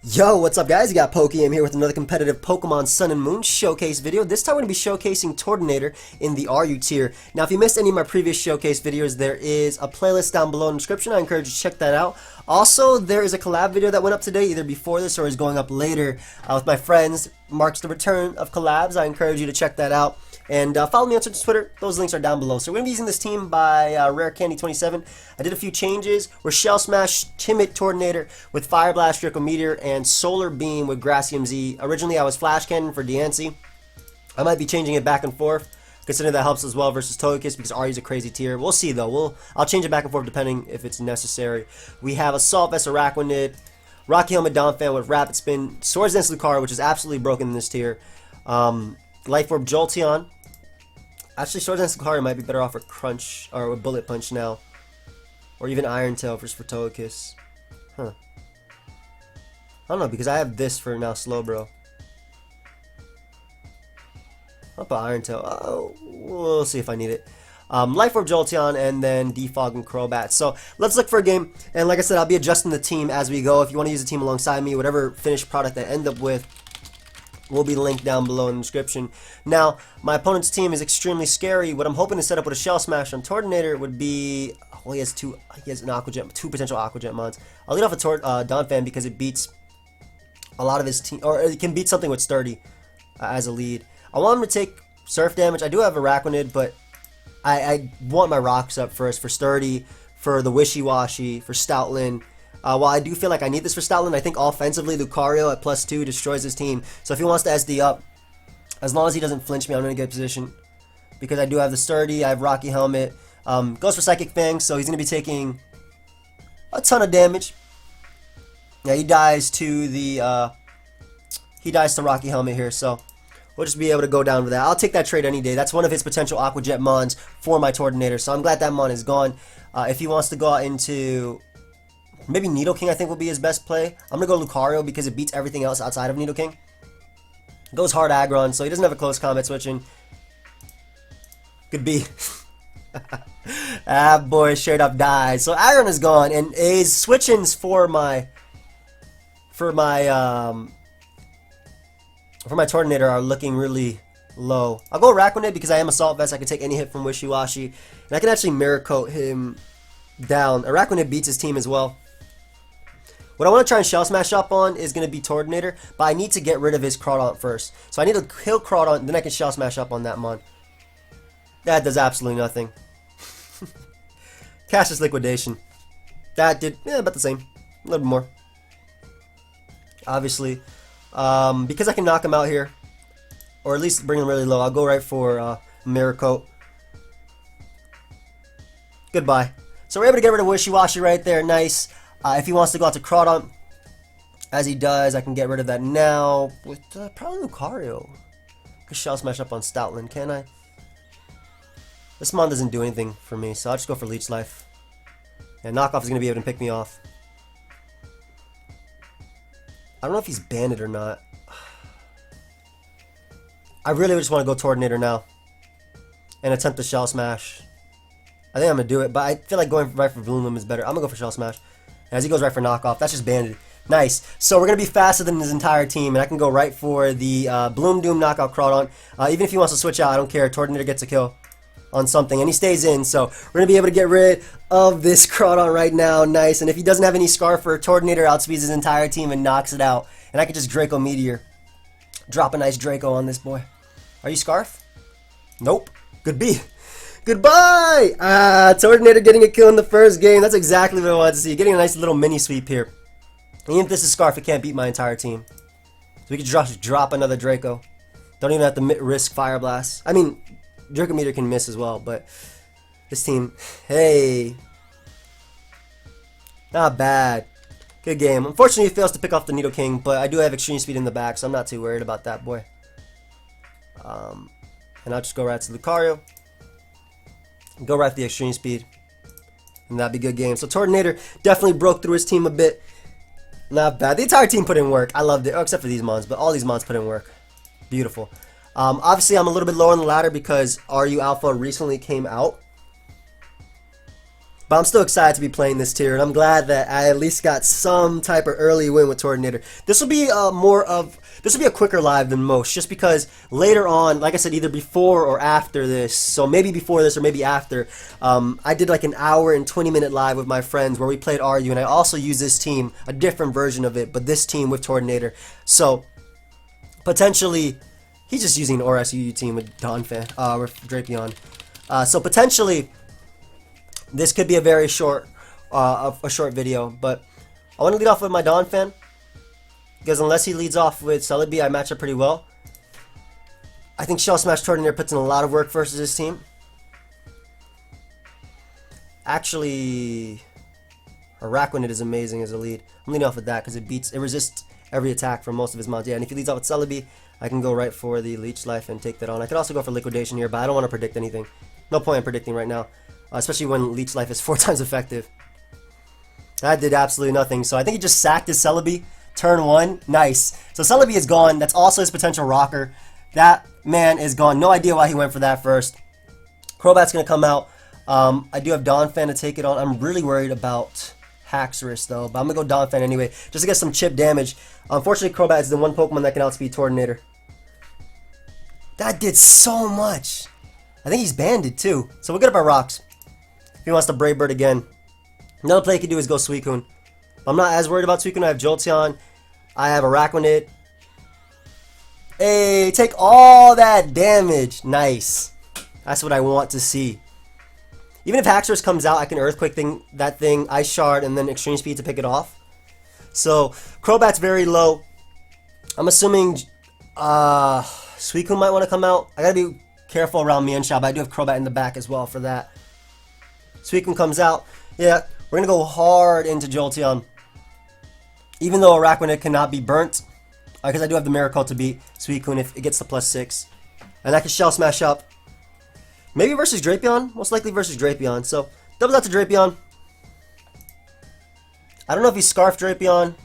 Yo, what's up guys? You got pokeaim here with another competitive Pokemon Sun and Moon showcase video. This time we're going to be showcasing Turtonator in the RU tier. Now if you missed any of my previous showcase videos, there is a playlist down below in the description. I encourage you to check that out. Also, there is a collab video that went up today, either before this or is going up later with my friends. Marks the return of collabs. I encourage you to check that out. And follow me on Twitter. Those links are down below. So we're going to be using this team by Rare Candy 27. I did a few changes. We're Shell Smash, Timid Turtonator with Fire Blast, Draco Meteor, and Solar Beam with pokeaimMD. Originally I was Flash Cannon for Diancie. I might be changing it back and forth, considering that helps as well versus Togekiss because RU's a crazy tier. We'll see though. I'll change it back and forth depending if it's necessary. We have Assault Vest Araquanid, Rocky Helmet Donphan with Rapid Spin, Swords Dance Lucario, which is absolutely broken in this tier. Life Orb Jolteon. Actually, Swords Dance Lucario might be better off for Crunch or with Bullet Punch now, or even Iron Tail for Togekiss. Huh. I don't know because I have this for now. Slowbro. I'll put Iron Tail. Oh, we'll see if I need it. Life Orb Jolteon and then Defog and Crobat. So let's look for a game. And like I said, I'll be adjusting the team as we go. If you want to use a team alongside me, whatever finished product I end up with will be linked down below in the description. Now, my opponent's team is extremely scary. What I'm hoping to set up with a Shell Smash on Turtonator would be, well, he has an Aqua Jet, two potential Aqua Jet mons. I'll lead off with Donphan because it beats a lot of his team, or it can beat something with Sturdy as a lead. I want him to take Surf damage. I do have Araquanid, but I want my rocks up first for Sturdy, for the Wishy-Washy, for Stoutland. While I do feel like I need this for Stoutland, I think offensively Lucario at +2 destroys his team. So if he wants to SD up, as long as he doesn't flinch me, I'm in a good position. Because I do have the Sturdy, I have Rocky Helmet. Goes for Psychic Fang, so he's going to be taking a ton of damage. Yeah, he dies to the Rocky Helmet here, so we'll just be able to go down with that. I'll take that trade any day. That's one of his potential Aqua Jet mons for my Turtonator, so I'm glad that mon is gone. If he wants to go out into maybe Nidoking, I think will be his best play. I'm going to go Lucario because it beats everything else outside of Nidoking. Goes hard aggron, so he doesn't have a close combat switching. Could be. Ah, boy, straight up dies. So aggron is gone, and his switch-ins for my Turtonator are looking really low. I'll go Araquanid because I am Assault Vest. I can take any hit from Wishy-Washy, and I can actually Mirror Coat him down. Araquanid beats his team as well. What I want to try and Shell Smash up on is going to be Turtonator, but I need to get rid of his Crawdaunt first. So I need to kill Crawdaunt, then I can Shell Smash up on that mon. That does absolutely nothing. Cassius Liquidation. That did about the same. A little bit more. Obviously. Because I can knock him out here, or at least bring him really low, I'll go right for Mirror Coat. Goodbye. So we're able to get rid of Wishy-Washy right there. Nice. If he wants to go out to Crawdaunt, as he does, I can get rid of that now with probably Lucario. I could Shell Smash up on Stoutland, can I? This mon doesn't do anything for me, so I'll just go for Leech Life. And Knockoff is going to be able to pick me off. I don't know if he's banded or not. I really just want to go Turtonator now and attempt the Shell Smash. I think I'm going to do it, but I feel like going right for Bloom is better. I'm going to go for Shell Smash. As he goes right for Knockoff. That's just banded. Nice. So we're going to be faster than his entire team, and I can go right for the Bloom Doom Knockout Crawdaunt. Even if he wants to switch out, I don't care. Turtonator gets a kill on something, and he stays in. So we're going to be able to get rid of this Crawdaunt right now. Nice. And if he doesn't have any Scarf for Turtonator, outspeeds his entire team and knocks it out. And I can just Draco Meteor. Drop a nice Draco on this boy. Are you Scarf? Nope. Could be. Goodbye! Turtonator getting a kill in the first game. That's exactly what I wanted to see. Getting a nice little mini sweep here. Even if this is Scarf, it can't beat my entire team. So we could just drop another Draco. Don't even have to risk Fire Blast. I mean, Draco Meteor can miss as well, but this team, hey. Not bad. Good game. Unfortunately, he fails to pick off the Nidoking, but I do have Extreme Speed in the back, so I'm not too worried about that boy. And I'll just go right to Lucario. Go right for the Extreme Speed. And that'd be a good game. So Turtonator definitely broke through his team a bit. Not bad. The entire team put in work. I loved it. Oh, except for these mons. But all these mons put in work. Beautiful. Obviously, I'm a little bit lower on the ladder because RU Alpha recently came out. But I'm still excited to be playing this tier, and I'm glad that I at least got some type of early win with Turtonator. This will be this will be a quicker live than most, just because later on, like I said, either before or after this, so maybe before this or maybe after, I did like an hour and 20-minute live with my friends where we played RU, and I also used this team, a different version of it, but this team with Turtonator. So potentially, he's just using an RSUU team with Donphan, with Drapion. So potentially, this could be a very short, a short video, but I want to lead off with my Donphan, because unless he leads off with Celebi, I match up pretty well. I think Shell Smash Turtonator puts in a lot of work versus his team. Actually, Araquanid is amazing as a lead. I'm leading off with that because it resists every attack from most of his mounts. Yeah, and if he leads off with Celebi, I can go right for the Leech Life and take that on. I could also go for Liquidation here, but I don't want to predict anything. No point in predicting right now. Especially when Leech Life is 4 times effective. That did absolutely nothing. So I think he just sacked his Celebi. Turn 1. Nice. So Celebi is gone. That's also his potential rocker. That man is gone. No idea why he went for that first. Crobat's going to come out. I do have Donphan to take it on. I'm really worried about Haxorus though. But I'm going to go Donphan anyway. Just to get some chip damage. Unfortunately, Crobat is the one Pokemon that can outspeed Turtonator. That did so much. I think he's banded too. So we'll get up our rocks. He wants to Brave Bird again. Another play he can do is go Suicune. I'm not as worried about Suicune. I have Jolteon. I have Araquanid. Hey, take all that damage. Nice. That's what I want to see. Even if Haxorus comes out, I can Earthquake that thing, Ice Shard, and then Extreme Speed to pick it off. So, Crobat's very low. I'm assuming Suicune might want to come out. I gotta be careful around Mienshao, but I do have Crobat in the back as well for that. Suicune comes out. Yeah, we're going to go hard into Jolteon. Even though Araquanid cannot be burnt. Because I do have the Miracle to beat Suicune if it gets the +6. And I can Shell Smash up. Maybe versus Drapion? Most likely versus Drapion. So, doubles out to Drapion. I don't know if he's Scarf Drapion.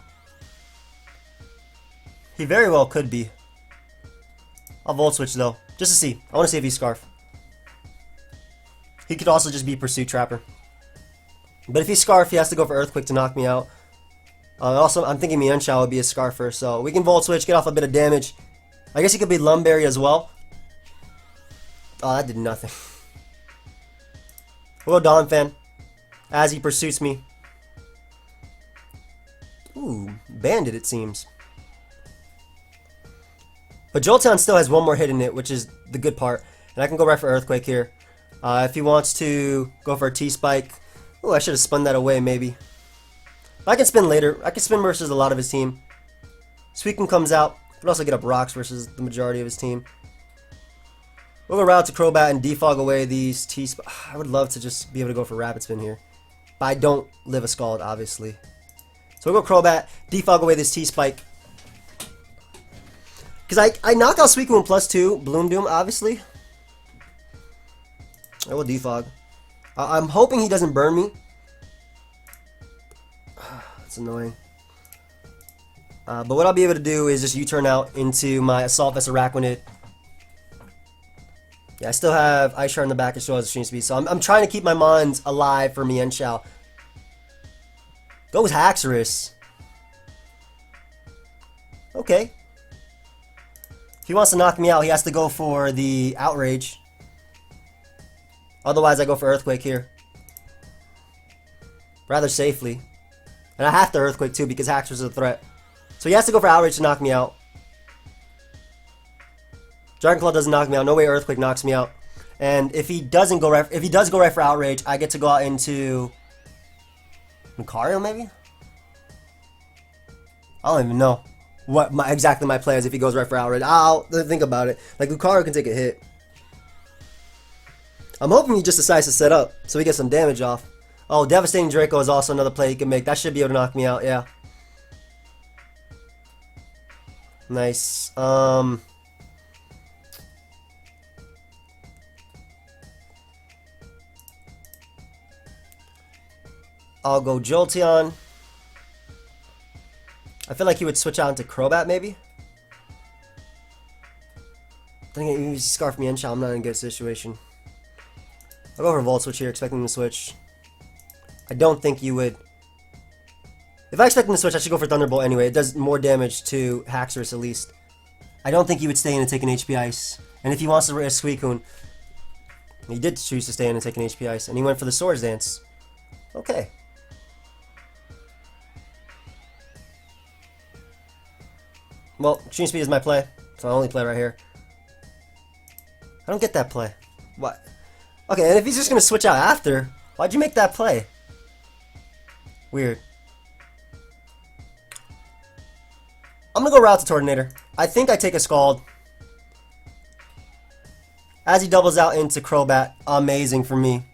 He very well could be. I'll Volt Switch though. Just to see. I want to see if he's Scarf. He could also just be Pursuit Trapper. But if he's Scarf, he has to go for Earthquake to knock me out. Also, I'm thinking Mienshao would be a Scarfer, so we can Volt Switch, get off a bit of damage. I guess he could be Lumberry as well. Oh, that did nothing. We'll go Donphan as he pursues me. Ooh, Bandit it seems. But Jolteon still has one more hit in it, which is the good part. And I can go right for Earthquake here. If he wants to go for a T-Spike. Oh, I should have spun that away maybe. But I can spin later. I can spin versus a lot of his team. Suicune comes out. But also get up rocks versus the majority of his team. We'll go route to Crobat and defog away these T-Spike. I would love to just be able to go for Rapid Spin here. But I don't live a Scald, obviously. So we'll go Crobat, defog away this T-Spike. Because I knock out Suicune +2, Bloom Doom, obviously. I will defog. I'm hoping he doesn't burn me. That's annoying. But what I'll be able to do is just U-turn out into my Assault Vest Araquanid. Yeah, I still have Ice Shard in the back as well as Extreme Speed. So I'm trying to keep my Mons alive for Mienshao. Goes Haxorus. Okay. If he wants to knock me out, he has to go for the Outrage. Otherwise, I go for Earthquake here. Rather safely. And I have to Earthquake too because Haxorus is a threat. So he has to go for Outrage to knock me out. Dragon Claw doesn't knock me out. No way Earthquake knocks me out. And if he doesn't go right, if he does go right for Outrage, I get to go out into Lucario maybe? I don't even know what exactly my plan is if he goes right for Outrage. I'll think about it. Like Lucario can take a hit. I'm hoping he just decides to set up so we get some damage off. Oh, Devastating Draco is also another play he can make. That should be able to knock me out, yeah. Nice. I'll go Jolteon. I feel like he would switch out into Crobat maybe. Then he Scarf Mienshao. I'm not in a good situation. I'll go for Volt Switch here, expecting him to switch. I don't think you would. If I expect him to switch, I should go for Thunderbolt anyway. It does more damage to Haxorus at least. I don't think he would stay in and take an HP Ice. And if he wants to risk Suicune, he did choose to stay in and take an HP Ice. And he went for the Swords Dance. Okay. Well, Extreme Speed is my play. It's my only play right here. I don't get that play. What? Okay, and if he's just going to switch out after, why'd you make that play? Weird. I'm going to go Route to Turtonator. I think I take a Scald. As he doubles out into Crobat. Amazing for me.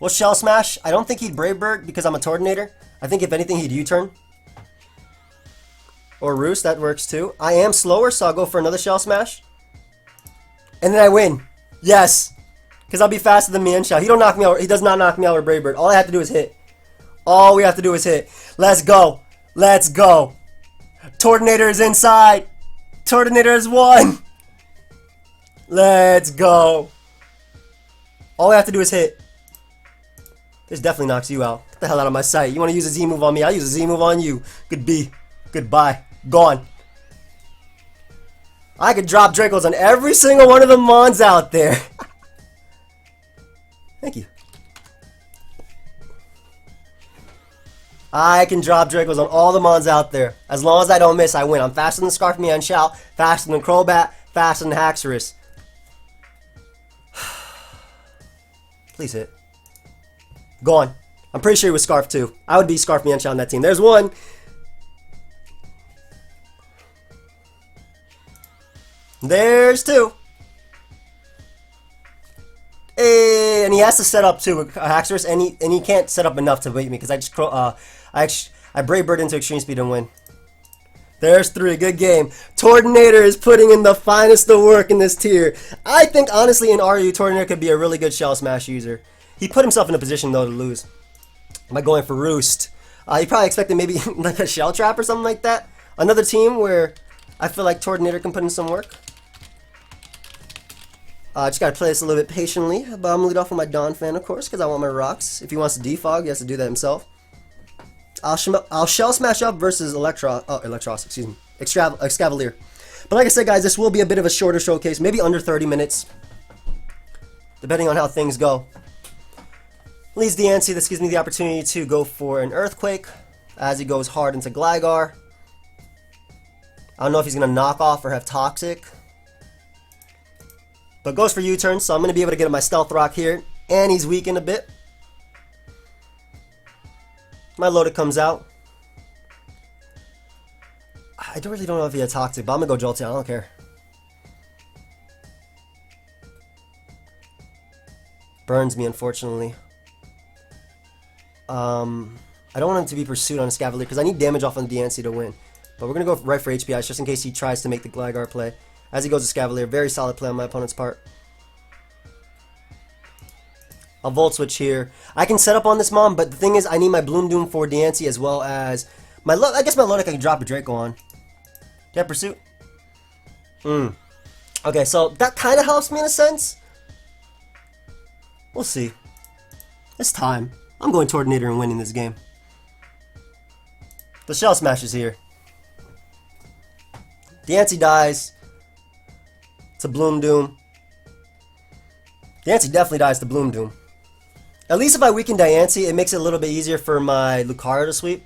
Well, Shell Smash. I don't think he'd Brave Bird because I'm a Turtonator. I think if anything he'd U-turn. Or Roost, that works too. I am slower, so I'll go for another Shell Smash. And then I win. Yes. Because I'll be faster than Mienshao. He don't knock me out. He does not knock me out with Brave Bird. All I have to do is hit. All we have to do is hit. Let's go. Let's go. Turtonator is inside. Turtonator has won. Let's go. All we have to do is hit. This definitely knocks you out. Get the hell out of my sight. You want to use a Z move on me? I'll use a Z move on you. Goodbye. Gone. I could drop Dracos on every single one of the Mons out there. Thank you. I can drop Dracos on all the Mons out there. As long as I don't miss, I win. I'm faster than Scarf Mienshao, faster than Crobat, faster than Haxorus. Please hit. Gone. I'm pretty sure he was Scarf too. I would be Scarf Mienshao on that team. There's one. There's two. Hey, and he has to set up too, Haxorus, and he can't set up enough to beat me because I Brave Bird into Extreme Speed and win. There's three. Good game. Turtonator is putting in the finest of work in this tier. I think honestly in RU, Turtonator could be a really good Shell Smash user. He put himself in a position though to lose by going for Roost. He probably expected maybe like a Shell Trap or something like that. Another team where I feel like Turtonator can put in some work. Just gotta play this a little bit patiently, but I'm gonna lead off with my Dawn fan, of course, because I want my rocks. If he wants to defog, he has to do that himself. I'll Shell Smash up versus Excavalier. But like I said, guys, this will be a bit of a shorter showcase, maybe under 30 minutes, depending on how things go. Leads Diancie, this gives me the opportunity to go for an Earthquake as he goes hard into Gligar. I don't know if he's gonna knock off or have Toxic. But goes for U-turn, so I'm going to be able to get my Stealth Rock here. And he's weakened a bit. My Loaded comes out. I really don't know if he had Toxic, but I'm going to go Jolteon. I don't care. Burns me, unfortunately. I don't want him to be pursued on a Scavalier because I need damage off on Diancie to win. But we're going to go right for HPIs just in case he tries to make the Gligar play. As he goes to Scavalier, very solid play on my opponent's part. I'll Volt Switch here. I can set up on this Mom, but the thing is, I need my Bloom Doom for Diancie as well as my. I guess my Lodic I can drop a Draco on. Do you have Pursuit? Okay, so that kind of helps me in a sense. We'll see. It's time. I'm going Turtonator and winning this game. The Shell Smash is here. Diancie dies. It's a Bloom Doom. Diancie definitely dies to Bloom Doom. At least if I weaken Diancie, it makes it a little bit easier for my Lucario to sweep.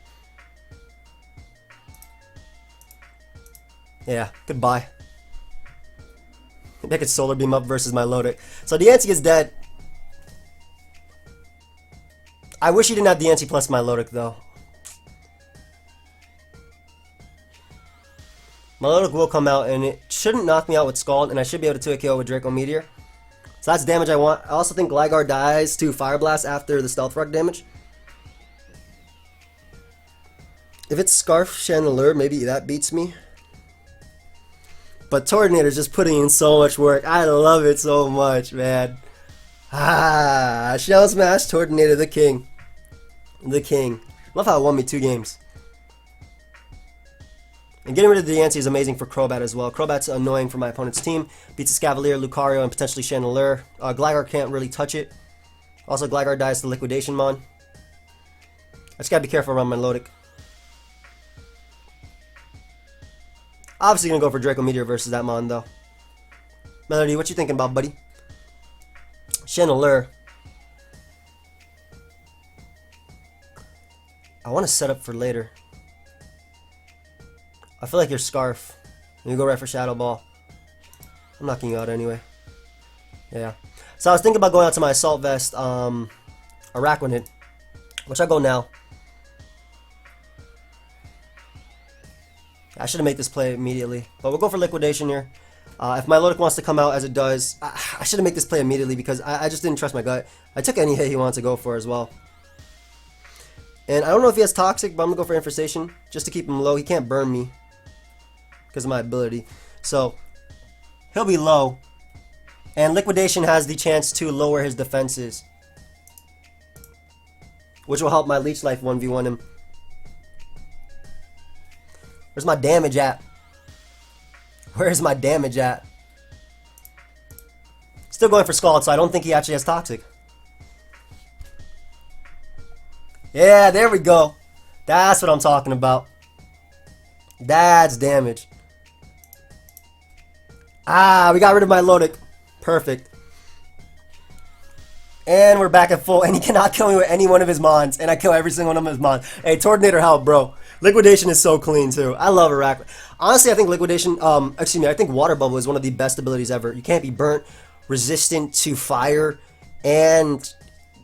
Yeah, goodbye. Maybe I could Solar Beam up versus my Lodic. So Diancie is dead. I wish he didn't have Diancie plus my Lodic though. My Lodic will come out, and it shouldn't knock me out with Scald, and I should be able to 2-KO with Draco Meteor. So that's damage I want. I also think Gligar dies to Fire Blast after the Stealth Rock damage. If it's Scarf Chandelure, maybe that beats me. But Turtonator's just putting in so much work. I love it so much, man. Shell Smash, Turtonator, the king. The king. Love how it won me 2 games. And getting rid of the Diancie is amazing for Crobat as well. Crobat's annoying for my opponent's team. Beats a Scavalier, Lucario, and potentially Chandelure. Gligar can't really touch it. Also, Gligar dies to Liquidation Mon. I just gotta be careful around my Melodic. Obviously gonna go for Draco Meteor versus that Mon though. Melody, what you thinking about, buddy? Chandelure. I want to set up for later. I feel like you're Scarf. You go right for Shadow Ball. I'm knocking you out anyway. Yeah. So I was thinking about going out to my Assault Vest, Araquanid, which I go now. I should have made this play immediately, but we'll go for Liquidation here. If my Melodic wants to come out as it does, I should have made this play immediately because I just didn't trust my gut. I took any hit he wanted to go for as well. And I don't know if he has Toxic, but I'm going to go for Infestation just to keep him low. He can't burn me because of my ability. So he'll be low. And Liquidation has the chance to lower his defenses, which will help my Leech Life 1v1 him. Where's my damage at? Where's my damage at? Still going for Scald, so I don't think he actually has Toxic. Yeah, there we go. That's what I'm talking about. That's damage. Ah, we got rid of my Melodic. Perfect. And we're back at full, and he cannot kill me with any one of his Mons, and I kill every single one of his Mons. Hey, Turtonator help, bro. Liquidation is so clean, too. I love Araquanid. Honestly, I think Liquidation, I think Water Bubble is one of the best abilities ever. You can't be burnt, resistant to fire, and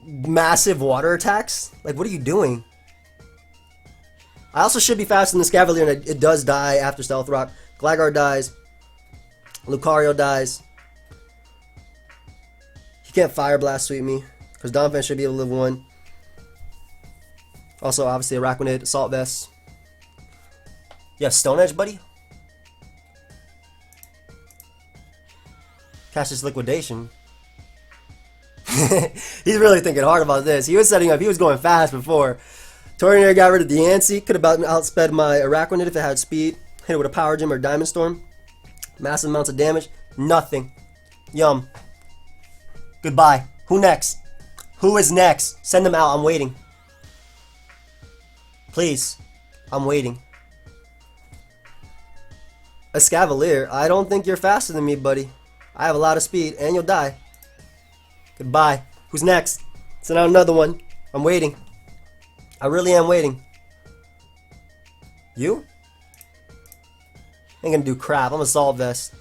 massive water attacks. Like, what are you doing? I also should be faster than the Scavalier, and it does die after Stealth Rock. Gligar dies. Lucario dies. He can't Fire Blast sweep me, because Donphan should be able to live 1. Also, obviously, Araquanid, Assault Vest. Yeah, Stone Edge, buddy. Cast this Liquidation. He's really thinking hard about this. He was setting up. He was going fast before. Turtonator got rid of the Diancie. Could have outsped my Araquanid if it had speed. Hit it with a Power Gem or Diamond Storm. Massive amounts of damage. Nothing. Yum. Goodbye. Who next? Who is next? Send them out. I'm waiting. Please. I'm waiting. A Scavalier. I don't think you're faster than me, buddy. I have a lot of speed, and you'll die. Goodbye. Who's next? Send out another one. I'm waiting. I really am waiting. You? Ain't gonna do crap. I'm Assault Vest.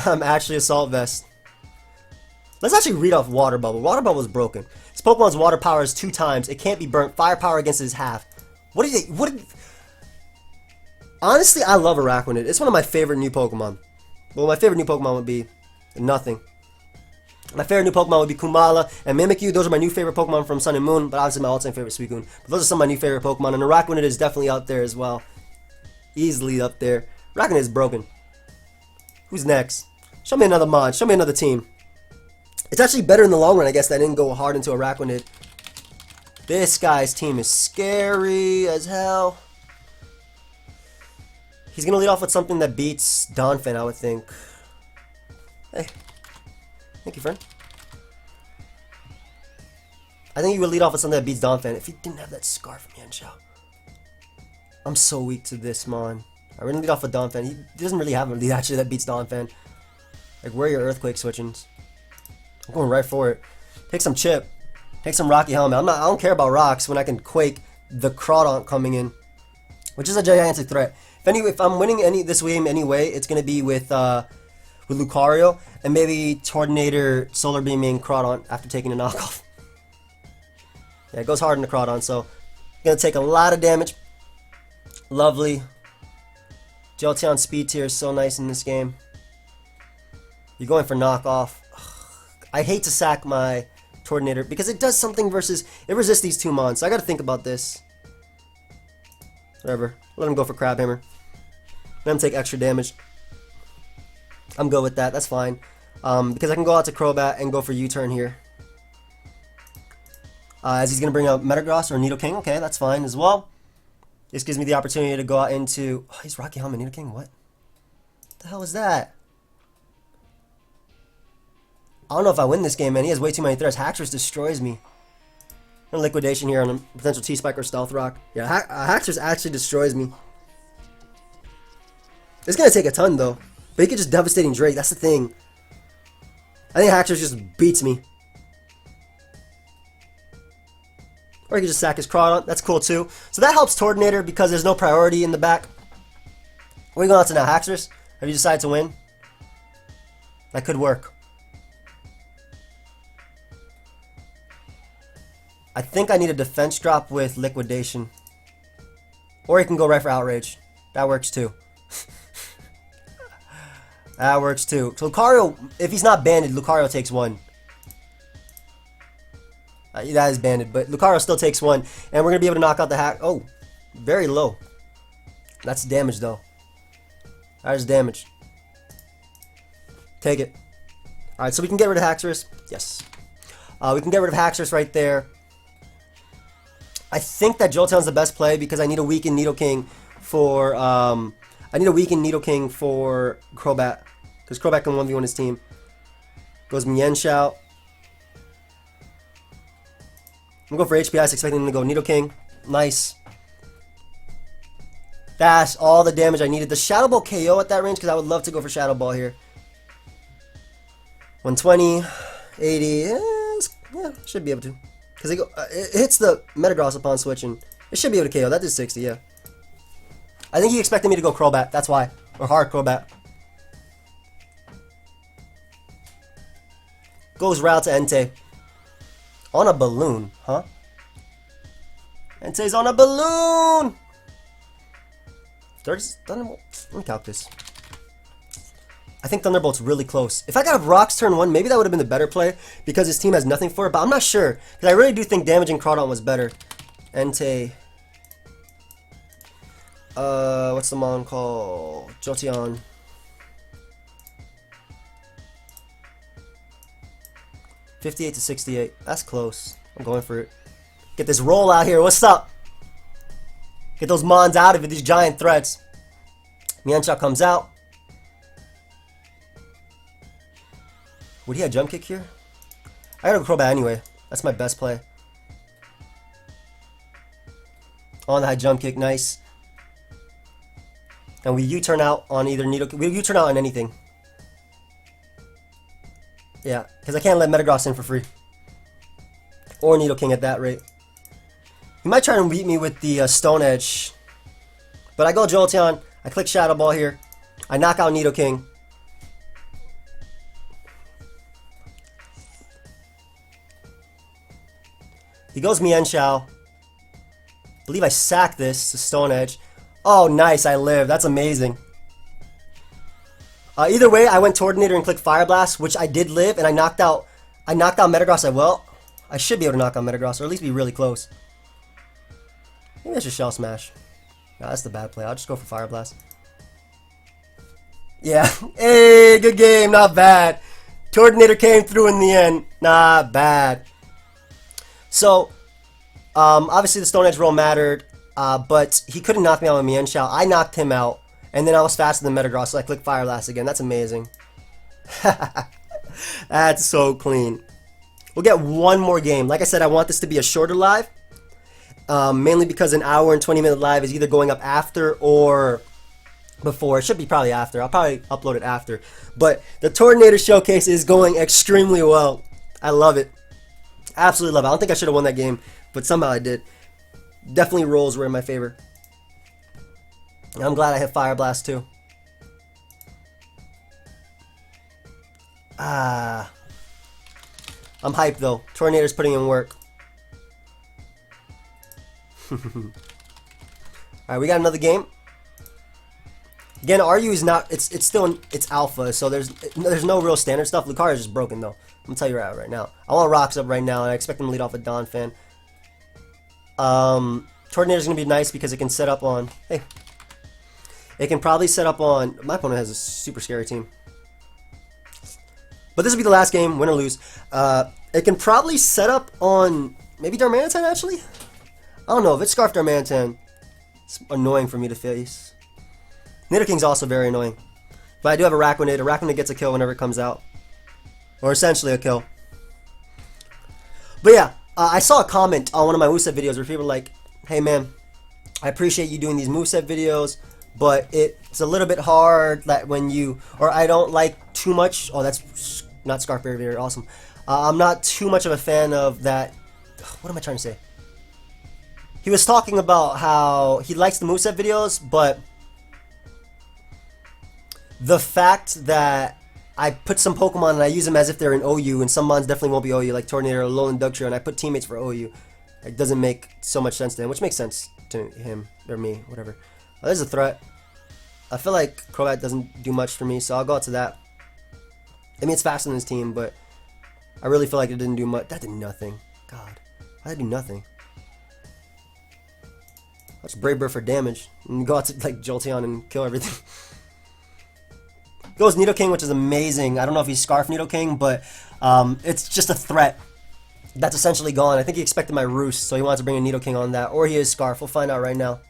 I'm actually Assault Vest. Let's actually read off Water Bubble. Water Bubble is broken. This Pokemon's water power is 2 times. It can't be burnt. Firepower against it is half. What do you... Honestly, I love Araquanid. It's one of my favorite new Pokemon. Well, my favorite new Pokemon would be nothing. My favorite new Pokemon would be Kumala and Mimikyu. Those are my new favorite Pokemon from Sun and Moon, but obviously my all-time favorite Suicune. But those are some of my new favorite Pokemon, and Araquanid is definitely up there as well. Easily up there. Araquanid is broken. Who's next? Show me another mod. Show me another team. It's actually better in the long run, I guess, that I didn't go hard into Araquanid. This guy's team is scary as hell. He's going to lead off with something that beats Donphan, I would think. Hey. Thank you, friend. I think he would lead off with something that beats Donphan if he didn't have that Scarf from Yanshao. I'm so weak to this, man. I really lead off with Donphan. He doesn't really have a lead, actually, that beats Donphan. Like, where are your Earthquake switchings? I'm going right for it. Take some Chip. Take some Rocky Helmet. I don't care about rocks when I can Quake the Crawdaunt coming in, which is a gigantic threat. If I'm winning this game anyway, it's gonna be with Lucario and maybe Turtonator Solar Beaming Crawdaunt after taking a knockoff. Yeah, it goes hard in the Crawdaunt, so gonna take a lot of damage. Lovely. Jolteon speed tier is so nice in this game. You're going for knockoff. I hate to sack my Turtonator because it does something versus it resists these 2 mons. So I gotta think about this. Whatever. Let him go for Crab Hammer. Let him take extra damage. I'm good with that. That's fine. Because I can go out to Crobat and go for U-turn here. As he's going to bring out Metagross or Nidoking. Okay, that's fine as well. This gives me the opportunity to go out into... Oh, he's Rocky Helmet Nidoking. What the hell is that? I don't know if I win this game, man. He has way too many threats. Haxorus destroys me. And liquidation here on a potential T-Spike or Stealth Rock. Yeah, Haxorus actually destroys me. It's going to take a ton, though. But he could just Devastating Drake. That's the thing. I think Haxorus just beats me. Or he could just sack his Crawdon. That's cool, too. So that helps Turtonator because there's no priority in the back. What are you going on to now, Haxorus? Have you decided to win? That could work. I think I need a defense drop with liquidation. Or he can go right for outrage. That works too. That works too. So Lucario, if he's not banded, Lucario takes 1. That is banded, but Lucario still takes 1. And we're going to be able to knock out the hack. Oh, very low. That's damage though. That is damage. Take it. Alright, so we can get rid of Haxorus. Yes. We can get rid of Haxorus right there. I think that Jolteon's the best play because I need a weakened Nidoking for Crobat. Because Crobat can 1v1 his team. Goes Mienshao. I'm going to go for HPS, expecting him to go Nidoking. Nice. That's all the damage I needed. The Shadow Ball KO at that range because I would love to go for Shadow Ball here. 120, 80, yeah, should be able to. Because it hits the Metagross upon switching. It should be able to KO. That did 60, yeah. I think he expected me to go Crobat. That's why. Or hard Crobat. Goes route to Entei. On a balloon, huh? Entei's on a balloon! Thunderbolt. Let me calc this. I think Thunderbolt's really close. If I got Rocks turn 1, maybe that would have been the better play because his team has nothing for it, but I'm not sure. Because I really do think damaging Crawdon was better. Entei. What's the mon called? Jolteon. $58 to $68. That's close. I'm going for it. Get this roll out here. What's up? Get those mons out of it. These giant threats. Mienshao comes out. Would he have jump kick here? I gotta go Crobat anyway. That's my best play. On the high jump kick, nice. And we U-turn out on either Nidoking. We U-turn out on anything. Yeah, because I can't let Metagross in for free. Or Nidoking at that rate. He might try to beat me with the Stone Edge. But I go Jolteon. I click Shadow Ball here. I knock out Nidoking. He goes Mienshao. I believe I sack this to Stone Edge. Oh, nice. I live. That's amazing. Either way, I went Turtonator and clicked Fire Blast, which I did live, and I knocked out Metagross. I should be able to knock out Metagross, or at least be really close. Maybe I should Shell Smash. No, that's the bad play. I'll just go for Fire Blast. Yeah. Hey, good game. Not bad. Turtonator came through in the end. Not bad. So, obviously the Stone Edge roll mattered, but he couldn't knock me out with Mienshao. I knocked him out, and then I was faster than Metagross, so I clicked Fire Blast again. That's amazing. That's so clean. We'll get one more game. Like I said, I want this to be a shorter live, mainly because an hour and 20-minute live is either going up after or before. It should be probably after. I'll probably upload it after. But the Turtonator showcase is going extremely well. I love it. Absolutely love it. I don't think I should have won that game, but somehow I did. Definitely rolls were in my favor. And I'm glad I hit Fire Blast too. I'm hyped though. Turtonator's putting in work. Alright, we got another game. Again, RU is not, it's still, it's alpha, so there's no real standard stuff. Lucario is just broken though. I'm gonna tell you right now. I want Rocks up right now, and I expect him to lead off with Don Fan. Turtonator's gonna be nice because it can set up on. Hey, it can probably set up on. My opponent has a super scary team, but this will be the last game, win or lose. It can probably set up on maybe Darmanitan actually. I don't know if it's Scarf Darmanitan. It's annoying for me to face. Nidoking's also very annoying, but I do have a Rakwanid. A Rakwanid gets a kill whenever it comes out. or essentially a kill. But yeah, I saw a comment on one of my moveset videos where people were like, hey man, I appreciate you doing these moveset videos, but it's a little bit hard that when you, or I don't like too much, oh that's not Scarf very, very awesome. I'm not too much of a fan of that, what am I trying to say? He was talking about how he likes the moveset videos, but the fact that I put some Pokemon and I use them as if they're in OU, and some mons definitely won't be OU, like Turtonator or Alolan Dugtrio, and I put teammates for OU. It doesn't make so much sense to him, which makes sense to him, or me, whatever. There's a threat. I feel like Crobat doesn't do much for me, so I'll go out to that. I mean, it's faster than his team, but I really feel like it didn't do much. That did nothing. God, why did it do nothing? That's Brave Bird for damage, and go out to like Jolteon and kill everything. Goes Nidoking, which is amazing. I don't know if he's Scarf Nidoking, but it's just a threat that's essentially gone. I think he expected my Roost, so he wants to bring a Nidoking on that. Or he is Scarf. We'll find out right now.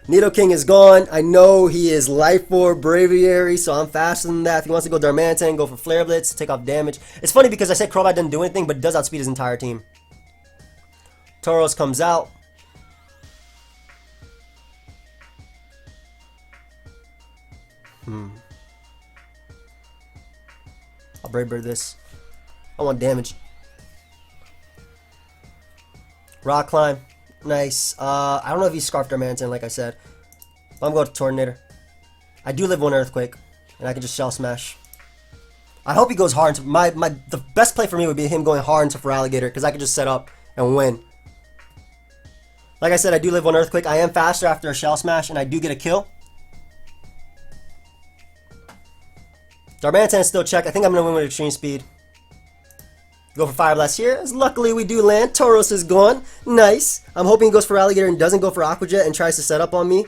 Nidoking is gone. I know he is Life Orb, Braviary, so I'm faster than that. If he wants to go Darmanitan, go for Flare Blitz, take off damage. It's funny because I said Crobat didn't do anything, but it does outspeed his entire team. Tauros comes out. I'll Brave Bird this. I want damage. Rock Climb. Nice. I don't know if he's Scarfed Darmanitan, like I said. But I'm going to Turtonator. I do live one Earthquake, and I can just Shell Smash. I hope he goes hard into the best play for me would be him going hard into Feraligatr, because I could just set up and win. Like I said, I do live one Earthquake. I am faster after a Shell Smash, and I do get a kill. Darmanitan still check. I think I'm going to win with Extreme Speed. Go for Fire Blast here. Luckily, we do land. Tauros is gone. Nice. I'm hoping he goes for Alligator and doesn't go for Aqua Jet and tries to set up on me.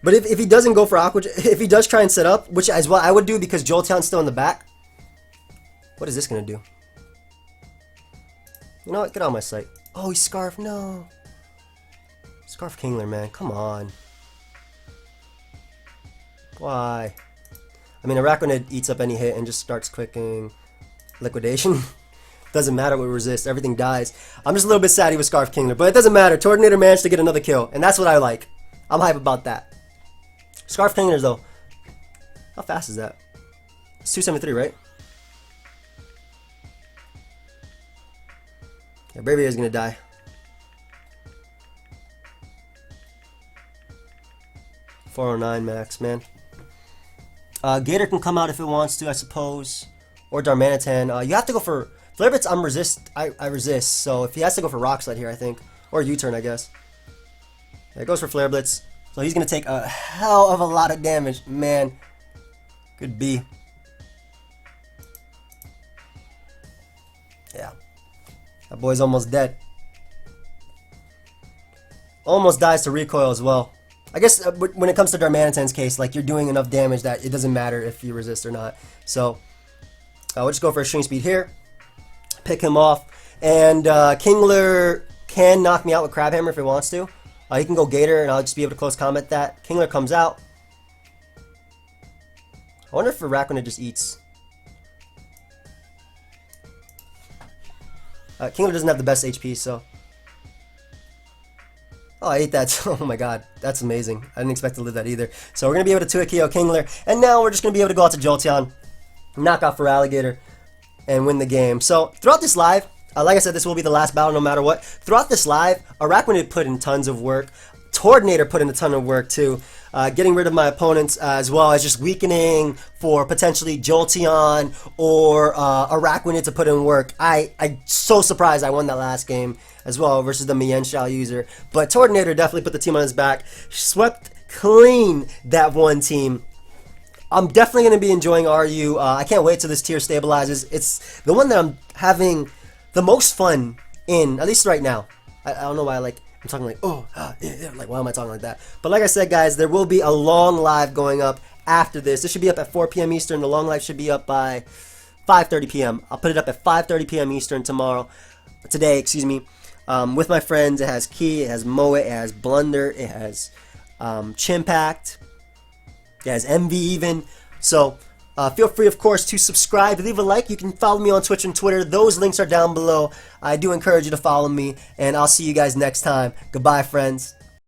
But if he doesn't go for Aqua Jet, if he does try and set up, which is what I would do because Jolteon's still in the back. What is this going to do? You know what? Get out of my sight. Oh, he's Scarf. No. Scarf Kingler, man. Come on. Why? I mean, Araquanid eats up any hit and just starts clicking Liquidation. Doesn't matter with Resist. Everything dies. I'm just a little bit sad he was Scarf Kingler, but it doesn't matter. Turtonator managed to get another kill, and that's what I like. I'm hype about that. Scarf Kinglers, though. How fast is that? It's 273, right? Yeah, Braviary is going to die. .409 max, man. Gator can come out if it wants to, I suppose. Or Darmanitan. You have to go for... Flare Blitz, I resist. So if he has to go for Rock Slide here, I think. Or U-turn, I guess. Yeah, it goes for Flare Blitz. So he's going to take a hell of a lot of damage. Man. Good B. Yeah. That boy's almost dead. Almost dies to recoil as well. I guess when it comes to Darmanitan's case, like, you're doing enough damage that it doesn't matter if you resist or not. So, we'll just go for Extreme Speed here. Pick him off. And Kingler can knock me out with Crab Hammer if he wants to. He can go Gator, and I'll just be able to close combat that. Kingler comes out. I wonder if Araquanid just eats. Kingler doesn't have the best HP, so... Oh, I ate that. Oh my god. That's amazing. I didn't expect to live that either. So we're going to be able to 2-hit KO Kingler. And now we're just going to be able to go out to Jolteon, knock out Feraligatr, and win the game. So throughout this live, like I said, this will be the last battle no matter what. Throughout this live, Araquanid put in tons of work. Turtonator put in a ton of work too. Getting rid of my opponents as well as just weakening for potentially Jolteon or Araquanid to put in work. I'm so surprised I won that last game as well versus the Mienshao user. But Turtonator definitely put the team on his back. Swept clean that one team. I'm definitely going to be enjoying RU. I can't wait till this tier stabilizes. It's the one that I'm having the most fun in, at least right now. I don't know why I'm talking like, like, why am I talking like that? But like I said, guys, there will be a long live going up after this. This should be up at 4 p.m. Eastern. The long live should be up by 5:30 p.m. I'll put it up at 5:30 p.m. Eastern today, excuse me, with my friends. It has Key, it has Moet, it has Blunder, it has Chimpact, it has MV even. So Feel free, of course, to subscribe, leave a like. You can follow me on Twitch and Twitter. Those links are down below. I do encourage you to follow me, and I'll see you guys next time. Goodbye, friends.